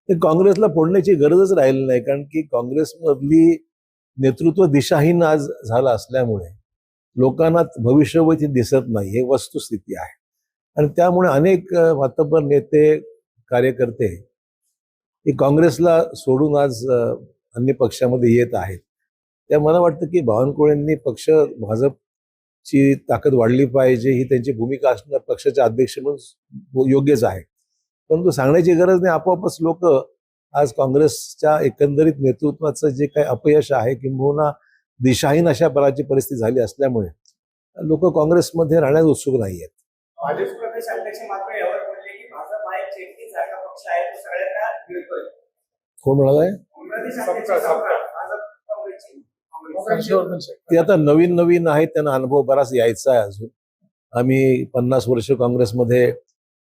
ते काँग्रेसला फोडण्याची गरजच राहिली नाही, कारण की काँग्रेसमधली नेतृत्व दिशाहीन आज झालं असल्यामुळे लोकांना भविष्यवही दिसत नाही, हे वस्तुस्थिती आहे. आणि त्यामुळे अनेक मातब्बर नेते, कार्यकर्ते हे काँग्रेसला सोडून आज अन्य पक्षामध्ये येत आहेत. त्या मला वाटतं की बावनकुळेंनी भाजपची ताकद वाढली पाहिजे, ही त्यांची भूमिका असणं पक्षाचे अध्यक्ष म्हणून योग्यच आहे. परंतु सांगण्याची गरज नाही, आपोआपच लोक आज काँग्रेसच्या एकंदरीत नेतृत्वाचं जे काही अपयश आहे किंबहुना दिशाहीन अशा प्रकारची परिस्थिती झाली असल्यामुळे लोक काँग्रेसमध्ये राहण्यास उत्सुक नाही आहेत. भाजप प्रदेश अध्यक्ष मात्र यावर बोलले की भाजप हा एक चेतनीसारखा पक्ष आहे, तो सगळ्यांना गिळतोय. कोण म्हणालाय? ते आता नवीन आहेत, त्यांना अनुभव बराच यायचा आहे अजून. आम्ही 50 वर्ष काँग्रेसमध्ये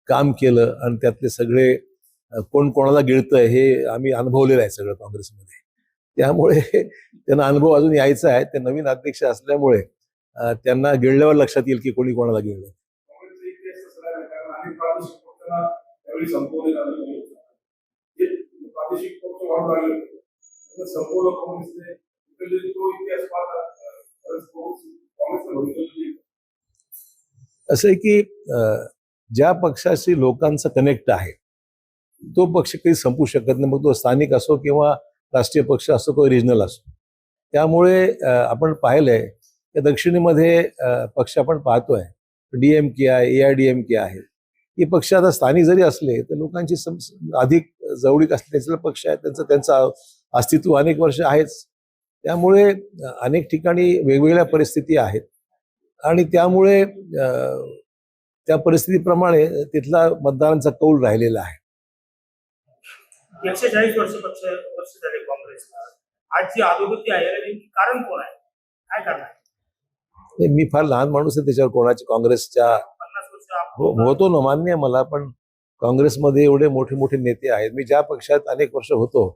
काम केलं आणि त्यातले सगळे कोण कोणाला गिळतंय हे आम्ही अनुभवलेलं आहे सगळं काँग्रेसमध्ये. त्यामुळे त्यांना अनुभव अजून यायचा आहे. ते नवीन अध्यक्ष असल्यामुळे त्यांना गिळल्यावर लक्षात येईल की कोणी कोणाला गिळलं. असं आहे की ज्या पक्षाशी लोकांचं कनेक्ट आहे तो पक्ष काही संपू शकत नाही, मग तो स्थानिक असो किंवा राष्ट्रीय पक्ष असो किंवा रिजनल असो. त्यामुळे आपण पाहिलंय की दक्षिणेमध्ये पक्ष आपण पाहतोय, DMK आहे, AIADMK आहे. हे पक्ष आता स्थानिक जरी असले तर लोकांची अधिक जवळीक असलेले पक्ष आहेत, त्यांचं अस्तित्व अनेक वर्ष आहेच. त्यामुळे अनेक ठिकाणी वेगवेगळ्या परिस्थिती आहेत आणि त्यामुळे त्या परिस्थितीप्रमाणे तिथला मतदारांचा कौल राहिलेला आहे. 140 वर्ष झाले काँग्रेसला. आज जी अधोगती आहे याला कारण कोण आहे, काय कारण आहे? मी फार लहान माणूस आहे त्याच्यावर कोणाची काँग्रेसच्या 50 वर्ष होतो ना, मान्य आहे मला, पण काँग्रेसमध्ये एवढे मोठे मोठे नेते आहेत. मी ज्या पक्षात अनेक वर्ष होतो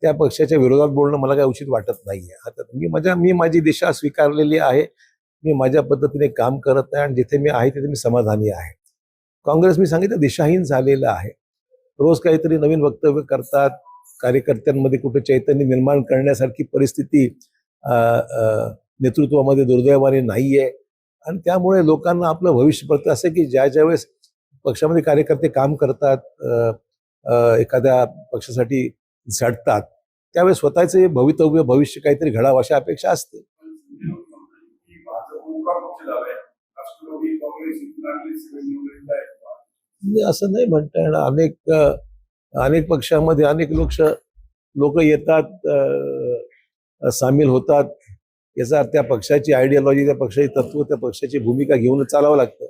त्या पक्षाच्या विरोधात बोलणं मला काही उचित वाटत नाहीये. आता मी माझी दिशा स्वीकारलेली आहे, मी माझ्या पद्धतीने काम करत आहे आणि जिथे मी आहे तिथे मी समाधानी आहे. काँग्रेस मी सांगितलं दिशाहीन झालेलं आहे. रोज काहीतरी नवीन वक्तव्य करतात, कार्यकर्त्यांमध्ये कुठे चैतन्य निर्माण करण्यासारखी परिस्थिती नेतृत्वामध्ये दुर्दैवाने नाहीये. आणि त्यामुळे लोकांना आपलं भविष्य पडतं. असं की ज्या वेळेस पक्षामध्ये कार्यकर्ते काम करतात, एखाद्या पक्षासाठी झटतात, त्यावेळेस स्वतःचे भविष्य काहीतरी घडावं अशी अपेक्षा असते. असं नाही म्हणता येणार. अनेक पक्षामध्ये अनेक लोक येतात, सामील होतात. याचा अर्थ त्या पक्षाची आयडियोलॉजी, त्या पक्षाची तत्व, त्या पक्षाची भूमिका घेऊन चालावं लागतं.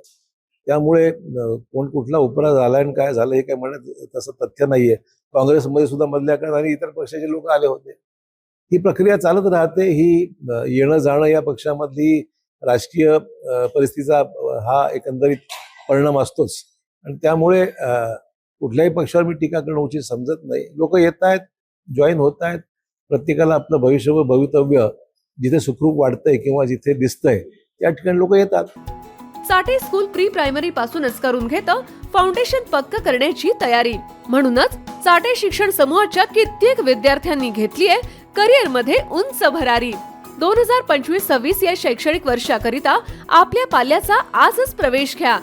त्यामुळे कोण कुठला उपरा झाला आणि काय झालं हे काय म्हणत तसं तथ्य नाहीये. काँग्रेसमध्ये सुद्धा मधल्या काळात आणि इतर पक्षाचे लोक आले होते. ही प्रक्रिया चालत राहते. ही येणं जाणं या पक्षामधली राजकीय परिस्थितीचा हा एकंदरीत परिणाम असतोच. आणि त्यामुळे कुठल्याही पक्षावर मी टीका करणं उचित समजत नाही. लोक येत आहेत, जॉईन होत आहेत. प्रत्येकाला आपलं भवितव्य जिथे सुखरूप वाटतंय किंवा जिथे दिसतंय त्या ठिकाणी लोक येतात. साठे स्कूल प्री प्रायमरी पासूनच करून घेतं फाउंडेशन पक्क करण्याची तयारी. म्हणूनच साठे शिक्षण समूहाच्या कित्येक विद्यार्थ्यांनी घेतलीये करिअर मध्ये उंच भरारी. 2025-26 या शैक्षणिक वर्षाकरिता आपल्या पाल्याचा आजच प्रवेश घ्या.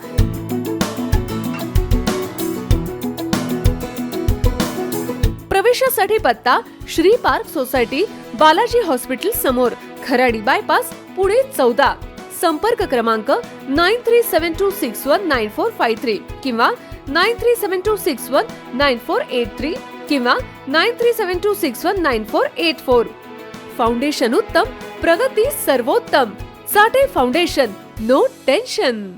प्रवेशासाठी पत्ता Shri park society, Balaji hospital समोर, खराडी बायपास, पुणे 14. संपर्क क्रमांक 9372619453 किंवा 9372619483 किंवा 9372619484. फाउंडेशन उत्तम, प्रगती सर्वोत्तम. साठे फाउंडेशन, नो टेन्शन.